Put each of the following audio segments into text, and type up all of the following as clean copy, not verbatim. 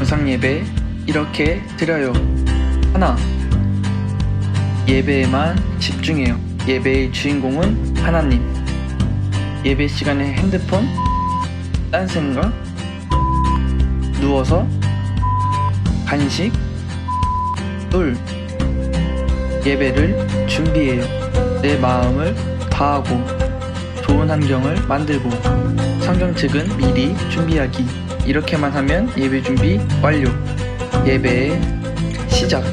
무상예배 이렇게 드려요. 하나, 예배에만 집중해요. 예배의 주인공은 하나님. 예배 시간에 핸드폰, 딴 생각, 누워서 간식, 둘, 예배를 준비해요. 내 마음을 다하고 좋은 환경을 만들고 성경책은 미리 준비하기. 이렇게만 하면 예배 준비 완료. 예배의 시작.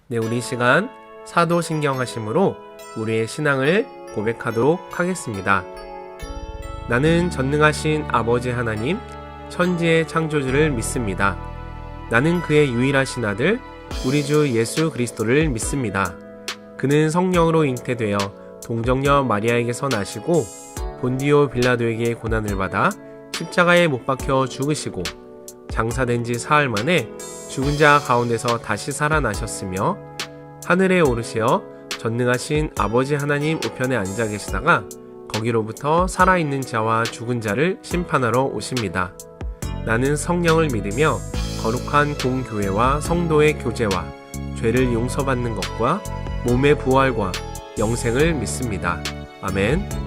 네, 우리 시간 사도신경하심으로 우리의 신앙을 고백하도록 하겠습니다. 나는 전능하신 아버지 하나님, 천지의 창조주를 믿습니다. 나는 그의 유일하신 아들, 우리 주 예수 그리스도를 믿습니다. 그는 성령으로 잉태되어 동정녀 마리아에게서 나시고 본디오 빌라도에게 고난을 받아 십자가에 못 박혀 죽으시고 장사된 지 사흘 만에 죽은 자 가운데서 다시 살아나셨으며 하늘에 오르시어 전능하신 아버지 하나님 우편에 앉아 계시다가 거기로부터 살아있는 자와 죽은 자를 심판하러 오십니다. 나는 성령을 믿으며 거룩한 공교회와 성도의 교제와 죄를 용서받는 것과 몸의 부활과 영생을 믿습니다. 아멘.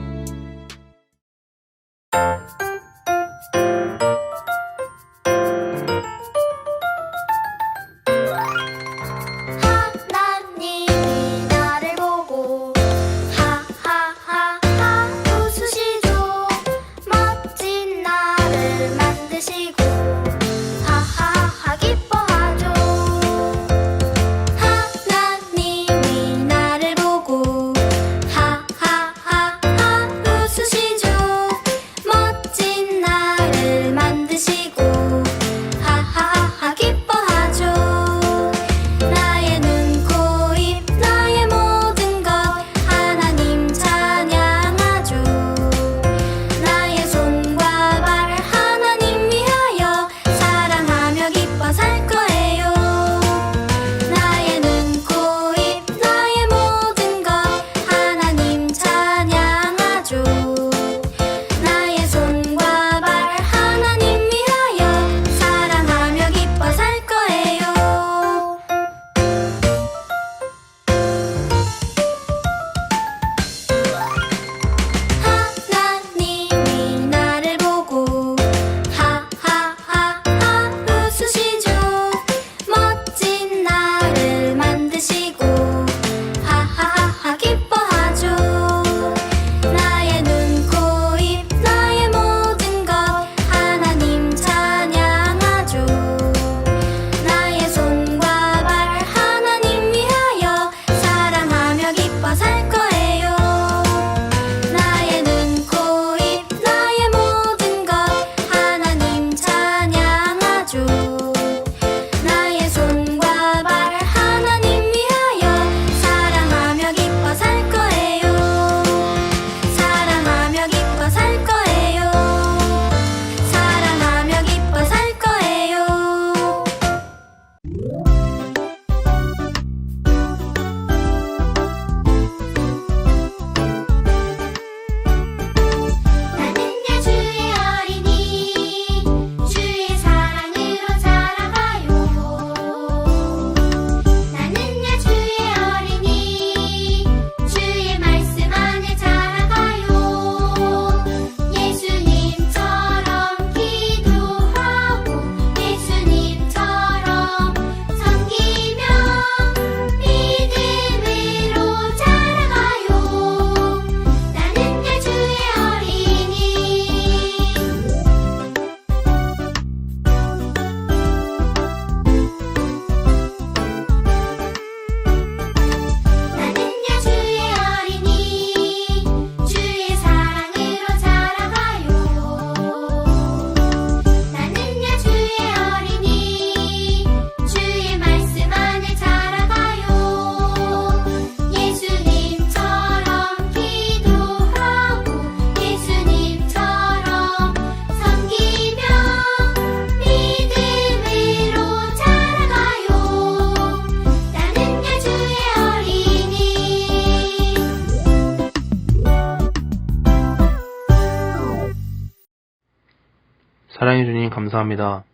사랑해 주님 감사합니다.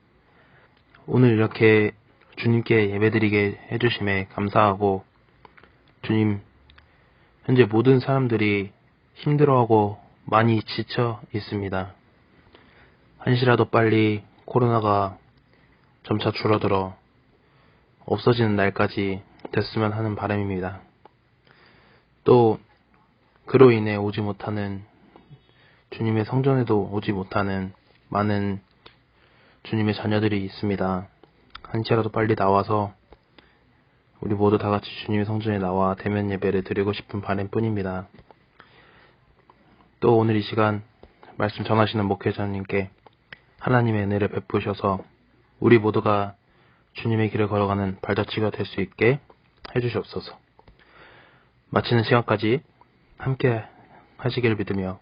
오늘 이렇게 주님께 예배드리게 해주심에 감사하고, 주님, 현재 모든 사람들이 힘들어하고 많이 지쳐 있습니다. 한시라도 빨리 코로나가 점차 줄어들어 없어지는 날까지 됐으면 하는 바람입니다. 또 그로 인해 오지 못하는, 주님의 성전에도 오지 못하는 많은 주님의 자녀들이 있습니다. 한시라도 빨리 나와서 우리 모두 다 같이 주님의 성전에 나와 대면 예배를 드리고 싶은 바람뿐입니다. 또 오늘 이 시간 말씀 전하시는 목회자님께 하나님의 은혜를 베푸셔서 우리 모두가 주님의 길을 걸어가는 발자취가 될 수 있게 해주시옵소서. 마치는 시간까지 함께 하시기를 믿으며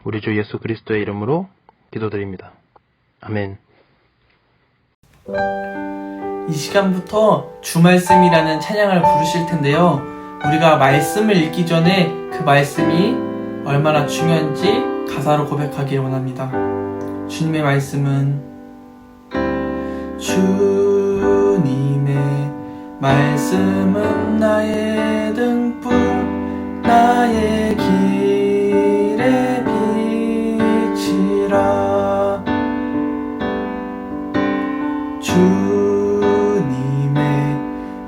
우리 주 예수 그리스도의 이름으로 기도드립니다. 아멘. 이 시간부터 주말씀이라는 찬양을 부르실 텐데요. 우리가 말씀을 읽기 전에 그 말씀이 얼마나 중요한지 가사로 고백하길 원합니다. 주님의 말씀은 주님의 말씀은 나의 등불 나의 길의 빛이라. 주님의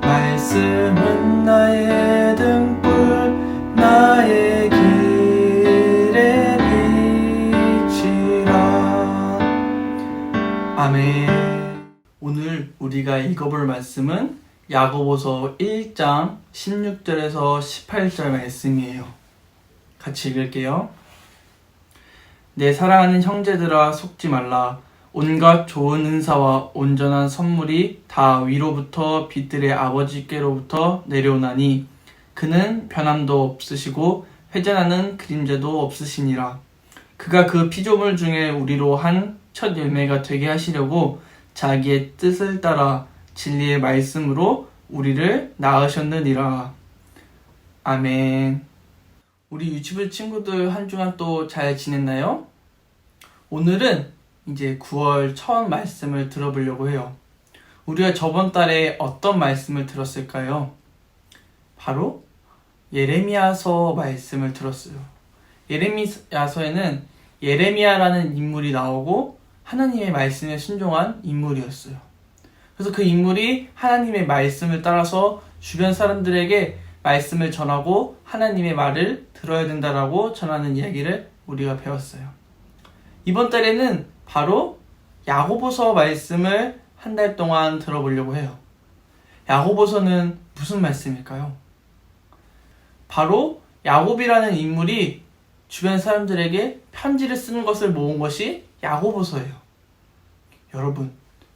말씀은 나의 등불 나의 길의 빛이라. 아멘. 오늘 우리가 읽어볼 말씀은 야고보서 1장 16절에서 18절 말씀이에요. 같이 읽을게요. 내 사랑하는 형제들아 속지 말라. 온갖 좋은 은사와 온전한 선물이 다 위로부터 빛들의 아버지께로부터 내려오나니 그는 변함도 없으시고 회전하는 그림자도 없으시니라. 그가 그 피조물 중에 우리로 한 첫 열매가 되게 하시려고 자기의 뜻을 따라 진리의 말씀으로 우리를 낳으셨느니라. 아멘. 우리 유치부 친구들 한 주간 또 잘 지냈나요? 오늘은 이제 9월 처음 말씀을 들어보려고 해요. 우리가 저번 달에 어떤 말씀을 들었을까요? 바로 예레미야서 말씀을 들었어요. 예레미야서에는 예레미야라는 인물이 나오고 하나님의 말씀에 순종한 인물이었어요. 그래서 그 인물이 하나님의 말씀을 따라서 주변 사람들에게 말씀을 전하고 하나님의 말을 들어야 된다라고 전하는 이야기를 우리가 배웠어요. 이번 달에는 바로 야고보서 말씀을 한 달 동안 들어보려고 해요. 야고보서는 무슨 말씀일까요? 바로 야곱이라는 인물이 주변 사람들에게 편지를 쓰는 것을 모은 것이 야고보서예요. 여러분,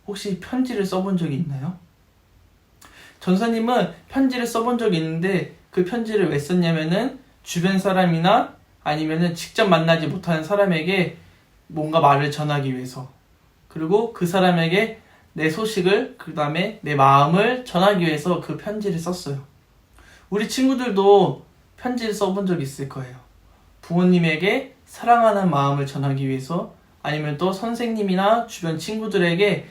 혹시 편지를 써본 적이 있나요? 전사님은 편지를 써본 적이 있는데 그 편지를 왜 썼냐면은 주변 사람이나 아니면은 직접 만나지 못하는 사람에게 뭔가 말을 전하기 위해서, 그리고 그 사람에게 내 소식을, 그 다음에 내 마음을 전하기 위해서 그 편지를 썼어요. 우리 친구들도 편지를 써본 적이 있을 거예요. 부모님에게 사랑하는 마음을 전하기 위해서, 아니면 또 선생님이나 주변 친구들에게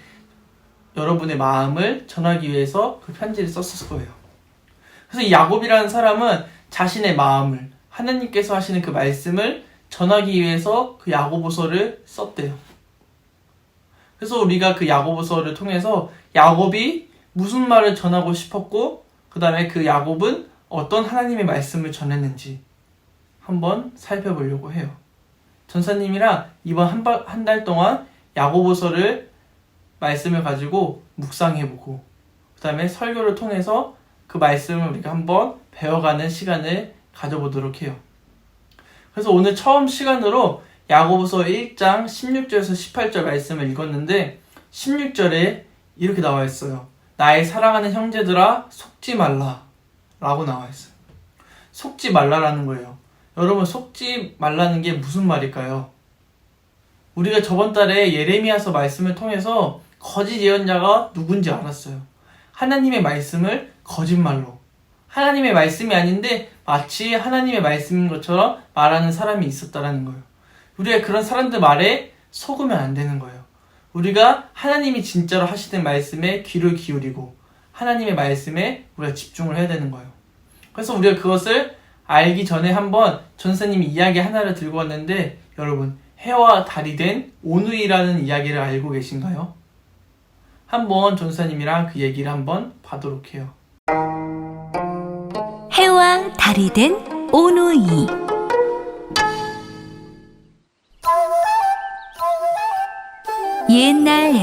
여러분의 마음을 전하기 위해서 그 편지를 썼을 거예요. 그래서 이 야곱이라는 사람은 자신의 마음을, 하나님께서 하시는 그 말씀을 전하기 위해서 그 야고보서를 썼대요. 그래서 우리가 그 야고보서를 통해서 야곱이 무슨 말을 전하고 싶었고, 그 다음에 그 야곱은 어떤 하나님의 말씀을 전했는지 한번 살펴보려고 해요. 전사님이랑 이번 한 달 동안 야고보서를 말씀을 가지고 묵상해보고, 그 다음에 설교를 통해서 그 말씀을 우리가 한번 배워가는 시간을 가져보도록 해요. 그래서 오늘 처음 시간으로 야고보서 1장 16절에서 18절 말씀을 읽었는데 16절에 이렇게 나와 있어요. 나의 사랑하는 형제들아 속지 말라 라고 나와 있어요. 속지 말라라는 거예요. 여러분, 속지 말라는 게 무슨 말일까요? 우리가 저번 달에 예레미야서 말씀을 통해서 거짓 예언자가 누군지 알았어요. 하나님의 말씀을 거짓말로, 하나님의 말씀이 아닌데 마치 하나님의 말씀인 것처럼 말하는 사람이 있었다라는 거예요. 우리가 그런 사람들 말에 속으면 안 되는 거예요. 우리가 하나님이 진짜로 하시는 말씀에 귀를 기울이고 하나님의 말씀에 우리가 집중을 해야 되는 거예요. 그래서 우리가 그것을 알기 전에 한번 전사님이 이야기 하나를 들고 왔는데, 여러분 해와 달이 된 오누이라는 이야기를 알고 계신가요? 한번 전사님이랑 그 얘기를 한번 봐도록 해요. 해와 달이 된 오누이. 옛날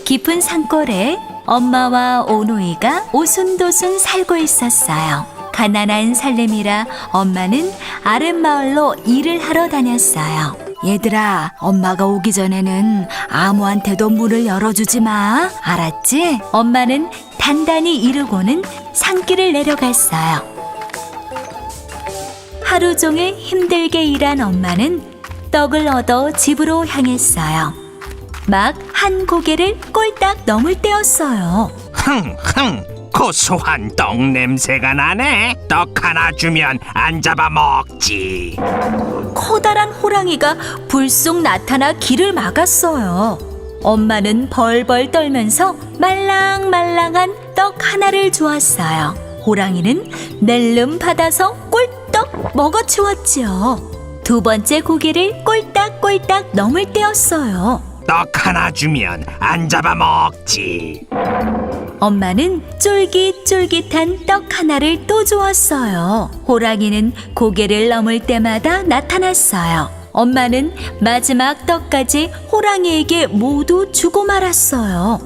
깊은 산골에 엄마와 오누이가 오순도순 살고 있었어요. 가난한 살림이라 엄마는 아랫마을로 일을 하러 다녔어요. 얘들아, 엄마가 오기 전에는 아무한테도 문을 열어주지 마. 알았지? 엄마는 단단히 이르고는 산길을 내려갔어요. 하루 종일 힘들게 일한 엄마는 떡을 얻어 집으로 향했어요. 막 한 고개를 꼴딱 넘을 때였어요. 흥흥, 고소한 떡 냄새가 나네. 떡 하나 주면 안 잡아 먹지. 커다란 호랑이가 불쑥 나타나 길을 막았어요. 엄마는 벌벌 떨면서 말랑말랑한 떡 하나를 주었어요. 호랑이는 낼름 받아서 꼴떡 먹어치웠지요. 두 번째 고개를 꼴딱꼴딱 넘을 때였어요. 떡 하나 주면 안 잡아 먹지. 엄마는 쫄깃쫄깃한 떡 하나를 또 주었어요. 호랑이는 고개를 넘을 때마다 나타났어요. 엄마는 마지막 떡까지 호랑이에게 모두 주고 말았어요.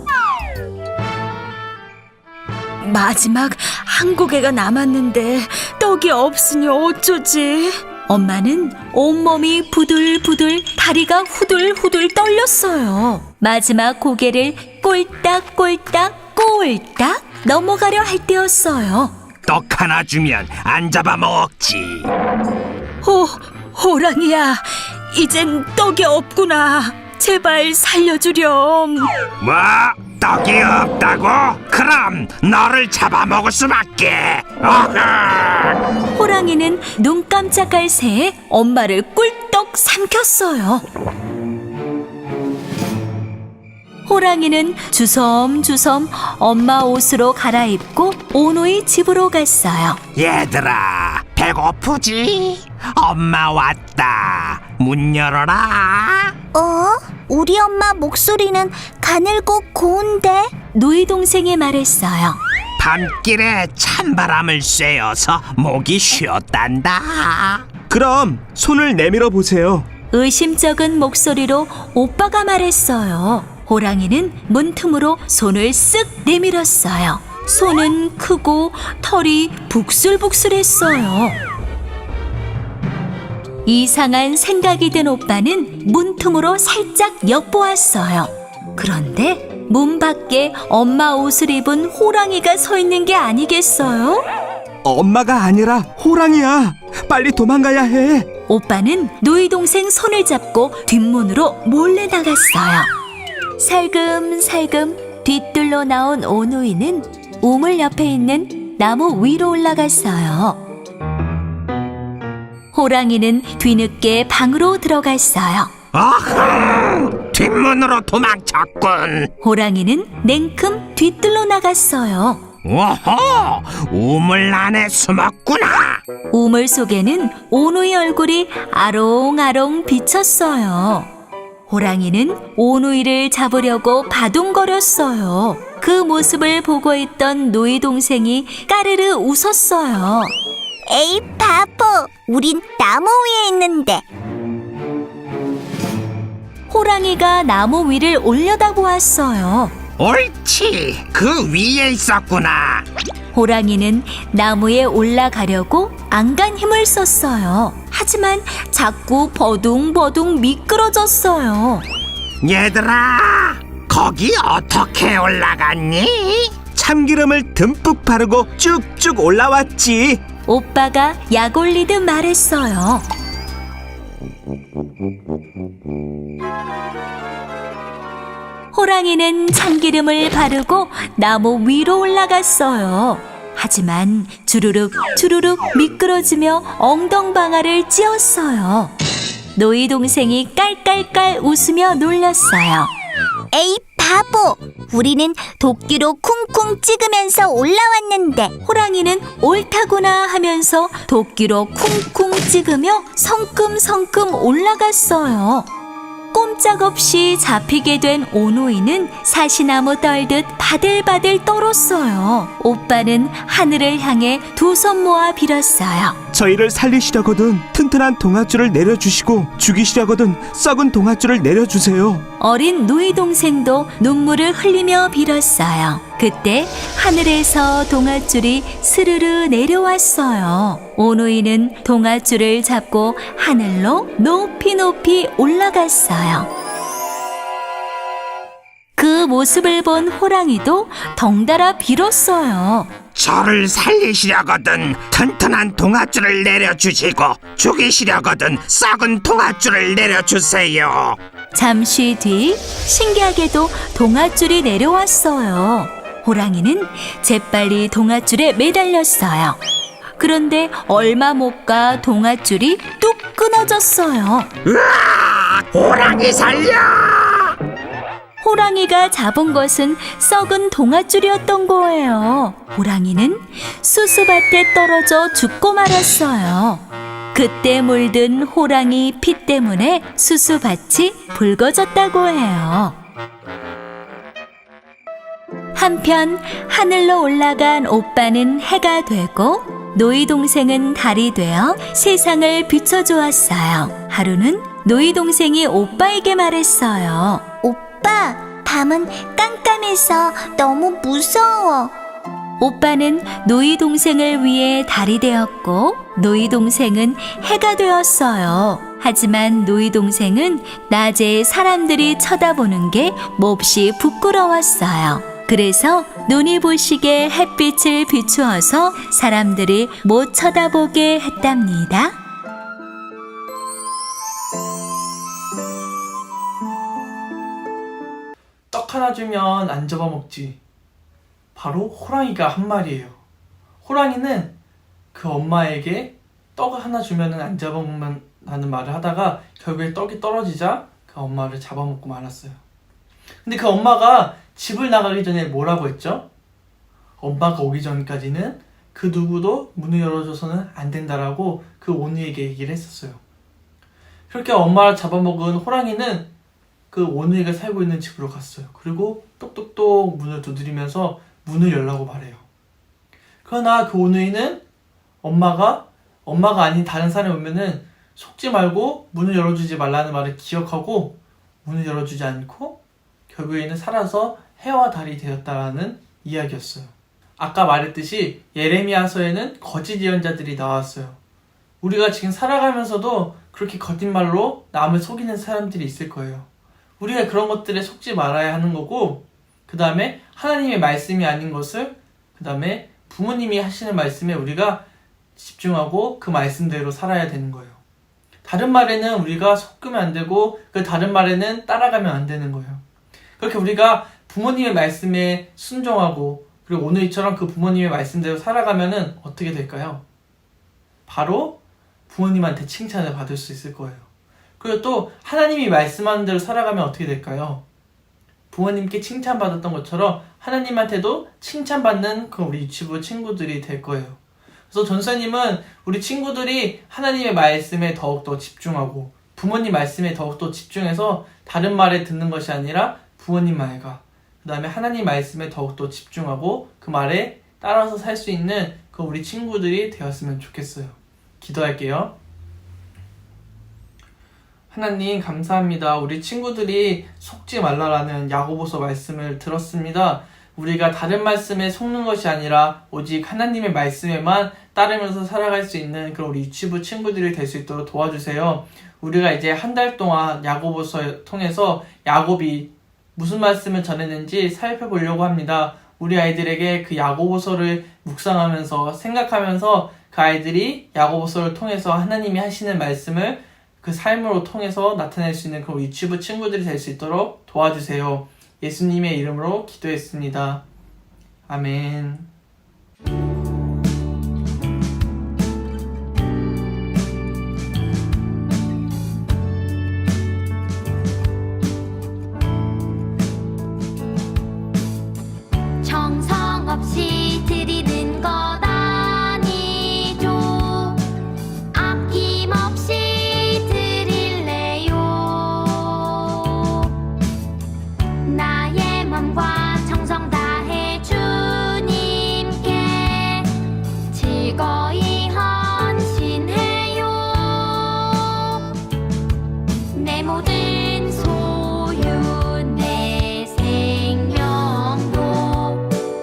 마지막 한 고개가 남았는데 떡이 없으니 어쩌지? 엄마는 온몸이 부들부들, 다리가 후들후들 떨렸어요. 마지막 고개를 꼴딱꼴딱 꼴딱 넘어가려 할 때였어요. 떡 하나 주면 안 잡아 먹지. 호랑이야, 이젠 떡이 없구나. 제발 살려주렴. 뭐? 떡이 없다고? 그럼 너를 잡아먹을 수밖에. 어흥! 호랑이는 눈 깜짝할 새에 엄마를 꿀떡 삼켰어요. 호랑이는 주섬주섬 엄마 옷으로 갈아입고 오누이 집으로 갔어요. 얘들아, 배고프지? 엄마 왔다. 문 열어라. 우리 엄마 목소리는 가늘고 고운데? 누이 동생이 말했어요. 밤길에 찬바람을 쐬어서 목이 쉬었단다. 그럼 손을 내밀어 보세요. 의심쩍은 목소리로 오빠가 말했어요. 호랑이는 문틈으로 손을 쓱 내밀었어요. 손은 크고 털이 북슬북슬했어요. 이상한 생각이 든 오빠는 문틈으로 살짝 엿보았어요. 그런데 문 밖에 엄마 옷을 입은 호랑이가 서 있는 게 아니겠어요? 엄마가 아니라 호랑이야. 빨리 도망가야 해. 오빠는 누이 동생 손을 잡고 뒷문으로 몰래 나갔어요. 살금살금 뒤뜰로 나온 오누이는 우물 옆에 있는 나무 위로 올라갔어요. 호랑이는 뒤늦게 방으로 들어갔어요. 어흥! 뒷문으로 도망쳤군. 호랑이는 냉큼 뒤뜰로 나갔어요. 오호! 우물 안에 숨었구나. 우물 속에는 오누이 얼굴이 아롱아롱 비쳤어요. 호랑이는 오누이를 잡으려고 바둥거렸어요. 그 모습을 보고 있던 누이 동생이 까르르 웃었어요. 에이 바보, 우린 나무 위에 있는데. 호랑이가 나무 위를 올려다보았어요. 옳지, 그 위에 있었구나. 호랑이는 나무에 올라가려고 안간 힘을 썼어요. 하지만 자꾸 버둥버둥 미끄러졌어요. 얘들아, 거기 어떻게 올라갔니? 참기름을 듬뿍 바르고 쭉쭉 올라왔지. 오빠가 약 올리듯 말했어요. 호랑이는 참기름을 바르고 나무 위로 올라갔어요. 하지만 주르륵 주르륵 미끄러지며 엉덩방아를 찧었어요. 노이 동생이 깔깔깔 웃으며 놀렸어요. 에이, 바보! 우리는 도끼로 쿵쿵 찍으면서 올라왔는데. 호랑이는 옳다구나 하면서 도끼로 쿵쿵 찍으며 성큼성큼 올라갔어요. 꼼짝없이 잡히게 된 오노이는 사시나무 떨듯 바들바들 떨었어요. 오빠는 하늘을 향해 두 손 모아 빌었어요. 저희를 살리시려거든 튼튼한 동아줄을 내려주시고 죽이시려거든 썩은 동아줄을 내려주세요. 어린 누이 동생도 눈물을 흘리며 빌었어요. 그때 하늘에서 동아줄이 스르르 내려왔어요. 오누이는 동아줄을 잡고 하늘로 높이 높이 올라갔어요. 그 모습을 본 호랑이도 덩달아 빌었어요. 저를 살리시려거든 튼튼한 동아줄을 내려주시고 죽이시려거든 썩은 동아줄을 내려주세요. 잠시 뒤 신기하게도 동아줄이 내려왔어요. 호랑이는 재빨리 동아줄에 매달렸어요. 그런데 얼마 못 가 동아줄이 뚝 끊어졌어요. 으아! 호랑이 살려! 호랑이가 잡은 것은 썩은 동아줄이었던 거예요. 호랑이는 수수밭에 떨어져 죽고 말았어요. 그때 물든 호랑이 피 때문에 수수밭이 붉어졌다고 해요. 한편 하늘로 올라간 오빠는 해가 되고 노이 동생은 달이 되어 세상을 비춰주었어요. 하루는 노이 동생이 오빠에게 말했어요. 오빠, 밤은 깜깜해서 너무 무서워. 오빠는 노이 동생을 위해 달이 되었고 노이 동생은 해가 되었어요. 하지만 노이 동생은 낮에 사람들이 쳐다보는 게 몹시 부끄러웠어요. 그래서 눈이 부시게 햇빛을 비추어서 사람들이 못 쳐다보게 했답니다. 떡 하나 주면 안 잡아먹지. 바로 호랑이가 한 말이에요. 호랑이는 그 엄마에게 떡 하나 주면 안 잡아먹는다는 말을 하다가 결국에 떡이 떨어지자 그 엄마를 잡아먹고 말았어요. 근데 그 엄마가 집을 나가기 전에 뭐라고 했죠? 엄마가 오기 전까지는 그 누구도 문을 열어줘서는 안 된다라고 그 오누이에게 얘기를 했었어요. 그렇게 엄마를 잡아먹은 호랑이는 그 오누이가 살고 있는 집으로 갔어요. 그리고 똑똑똑 문을 두드리면서 문을 열라고 말해요. 그러나 그 오누이는 엄마가 아닌 다른 사람이 오면은 속지 말고 문을 열어주지 말라는 말을 기억하고 문을 열어주지 않고 결국에는 살아서 해와 달이 되었다라는 이야기였어요. 아까 말했듯이 예레미야서에는 거짓 예언자들이 나왔어요. 우리가 지금 살아가면서도 그렇게 거짓말로 남을 속이는 사람들이 있을 거예요. 우리가 그런 것들에 속지 말아야 하는 거고, 그 다음에 하나님의 말씀이 아닌 것을, 그 다음에 부모님이 하시는 말씀에 우리가 집중하고 그 말씀대로 살아야 되는 거예요. 다른 말에는 우리가 섞으면 안 되고 그 다른 말에는 따라가면 안 되는 거예요. 그렇게 우리가 부모님의 말씀에 순종하고 그리고 오늘처럼 그 부모님의 말씀대로 살아가면은 어떻게 될까요? 바로 부모님한테 칭찬을 받을 수 있을 거예요. 그리고 또 하나님이 말씀하는 대로 살아가면 어떻게 될까요? 부모님께 칭찬받았던 것처럼 하나님한테도 칭찬받는 그 우리 유치부 친구들이 될 거예요. 그래서 전사님은 우리 친구들이 하나님의 말씀에 더욱더 집중하고 부모님 말씀에 더욱더 집중해서 다른 말에 듣는 것이 아니라 부모님 말과 그 다음에 하나님 말씀에 더욱더 집중하고 그 말에 따라서 살 수 있는 그 우리 친구들이 되었으면 좋겠어요. 기도할게요. 하나님 감사합니다. 우리 친구들이 속지 말라라는 야고보서 말씀을 들었습니다. 우리가 다른 말씀에 속는 것이 아니라 오직 하나님의 말씀에만 따르면서 살아갈 수 있는 그런 우리 유치부 친구들이 될 수 있도록 도와주세요. 우리가 이제 한 달 동안 야고보서 통해서 야곱이 무슨 말씀을 전했는지 살펴보려고 합니다. 우리 아이들에게 그 야고보서를 묵상하면서 생각하면서 그 아이들이 야고보서를 통해서 하나님이 하시는 말씀을 그 삶으로 통해서 나타낼 수 있는 그런 유치부 친구들이 될 수 있도록 도와주세요. 예수님의 이름으로 기도했습니다. 아멘. 모든 소유 내 생명도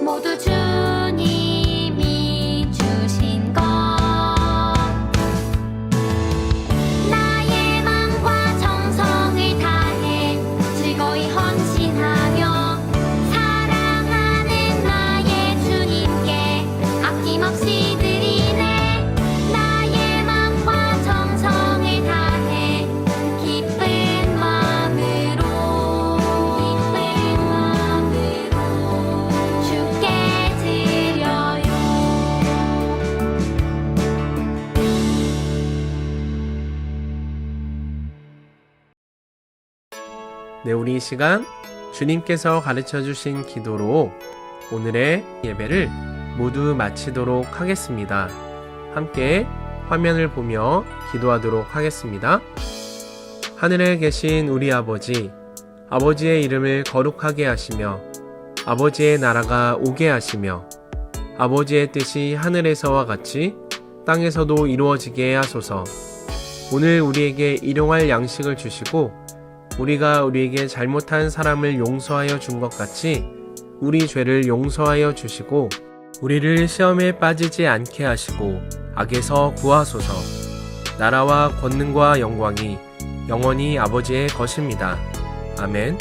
모두 주님이 주신 것 나의 마음과 정성을 다해 즐거이 헌신하며 사랑하는 나의 주님께 아낌없이 드리네 나의 마음과 정성을 다해 기쁜 마음으로 주께 드려요. 네, 우리 이 시간 주님께서 가르쳐 주신 기도로 오늘의 예배를 모두 마치도록 하겠습니다. 함께 화면을 보며 기도하도록 하겠습니다. 하늘에 계신 우리 아버지, 아버지의 이름을 거룩하게 하시며 아버지의 나라가 오게 하시며 아버지의 뜻이 하늘에서와 같이 땅에서도 이루어지게 하소서. 오늘 우리에게 일용할 양식을 주시고 우리가 우리에게 잘못한 사람을 용서하여 준 것 같이 우리 죄를 용서하여 주시고 우리를 시험에 빠지지 않게 하시고 악에서 구하소서. 나라와 권능과 영광이 영원히 아버지의 것입니다. 아멘.